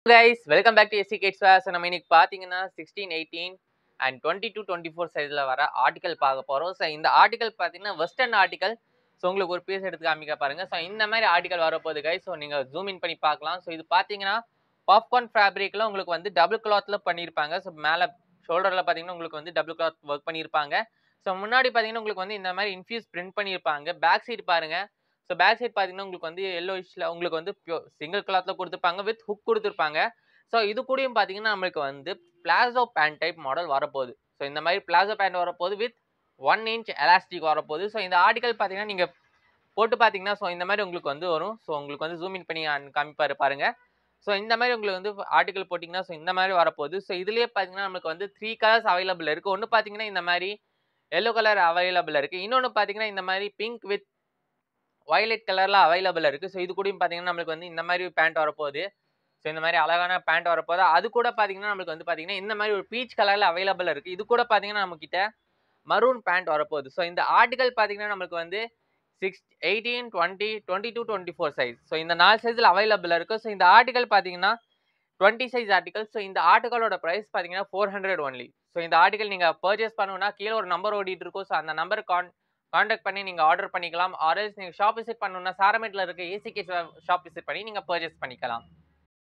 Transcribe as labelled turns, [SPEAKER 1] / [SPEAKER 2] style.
[SPEAKER 1] guys, welcome back to SC Kids Fair. So நம்ம இன்னைக்கு பாத்தீங்கன்னா 16, 18 and 22, 24 சைஸ்ல வர ஆர்டிகல் பார்க்க போறோம். ஸோ இந்த ஆர்டிகல் பாத்தீங்கன்னா வெஸ்டர்ன் ஆர்டிகல். ஸோ உங்களுக்கு ஒரு பீஸ் எடுத்து காமிக்க பாருங்க. ஸோ இந்த மாதிரி ஆர்டிகல் வரப்போகுது guys. ஸோ நீங்க ஜூம் இன் பண்ணி பார்க்கலாம். ஸோ இது பாத்தீங்கன்னா பாப்கார்ன் ஃபேப்ரிக்ல உங்களுக்கு வந்து டபுள் கிளாத்ல பண்ணியிருப்பாங்க. ஸோ மேல ஷோல்டர்ல பாத்தீங்கன்னா உங்களுக்கு வந்து டபுள் கிளாத் ஒர்க் பண்ணியிருப்பாங்க. ஸோ முன்னாடி பாத்தீங்கன்னா உங்களுக்கு வந்து இந்த மாதிரி இன்ஃபியூஸ் பிரிண்ட் பண்ணியிருப்பாங்க. பேக் சைடு பாருங்க. ஸோ பேக் சைட் பார்த்தீங்கன்னா உங்களுக்கு வந்து எல்லோயிஷ்ல உங்களுக்கு வந்து சிங்கிள் கிளாத்ல கொடுத்துருப்பாங்க வித் ஹுக் கொடுத்துருப்பாங்க. ஸோ இது கூடயும் பார்த்தீங்கன்னா நம்மளுக்கு வந்து பிளாசோ பேண்ட் டைப் மாடல் வரப்போகுது. ஸோ இந்த மாதிரி பிளாசோ பேண்ட் வரப்போகுது வித் 1 இன்ச் எலாஸ்டிக் வரப்போகுது. ஸோ இந்த ஆர்டிகல் பார்த்தீங்கன்னா நீங்கள் போட்டு பார்த்தீங்கன்னா ஸோ இந்த மாதிரி உங்களுக்கு வந்து வரும். ஸோ உங்களுக்கு வந்து ஜூம் இன் பண்ணி காமிப்பாரு பாருங்க. ஸோ இந்த மாதிரி உங்களுக்கு வந்து ஆர்டிகல் போட்டிங்கன்னா ஸோ இந்த மாதிரி வரப்போகுது. ஸோ இதுலேயே பார்த்தீங்கன்னா நம்மளுக்கு வந்து 3 கலர்ஸ் அவைலபிள் இருக்குது. ஒன்று பார்த்தீங்கன்னா இந்த மாதிரி எல்லோ கலர் அவைலபிள் இருக்குது. இன்னொன்று பார்த்தீங்கன்னா இந்த மாதிரி பிங்க் வித் வயலட் கலர்ல அவைலபிள் இருக்கு. ஸோ இது கூடயும் பார்த்தீங்கன்னா நம்மளுக்கு வந்து இந்த மாதிரி பேண்ட் வரப்போகுது. ஸோ இந்த மாதிரி அழகான பேண்ட் வரப்போகுது. அது கூட பார்த்தீங்கன்னா நம்மளுக்கு வந்து பார்த்தீங்கன்னா இந்த மாதிரி ஒரு பீச் கலர்ல அவைலபிள் இருக்கு. இது கூட பார்த்தீங்கன்னா நம்ம கிட்ட மரூன் பேண்ட் வரப்போகுது. ஸோ இந்த ஆர்டிகல் பார்த்தீங்கன்னா நம்மளுக்கு வந்து 6, 18, 20, 22, 24 சைஸ். ஸோ இந்த 4 சைஸ்ல அவைலபிள் இருக்கு. ஸோ இந்த ஆர்டிகல் பார்த்தீங்கன்னா 20 சைஸ் ஆர்டிகல். ஸோ இந்த ஆர்டிகலோட பிரைஸ் பார்த்தீங்கன்னா 400 ஒன்லி. ஸோ இந்த ஆர்டிகல் நீங்க பர்ச்சேஸ் பண்ணணும்னா கீழே ஒரு நம்பர் ஓடிட்டு இருக்கும். ஸோ அந்த நம்பர் கான்டாக்ட் பண்ணி நீங்க ஆர்டர் பண்ணிக்கலாம். ஆர்எல்ஸ் நீங்க ஷாப் விசிட் பண்ணணும்னா சாரமேட்ல இருக்க ஏசி கிட்ஸ் ஷாப் விசிட் பண்ணி நீங்க பர்ச்சேஸ் பண்ணிக்கலாம்.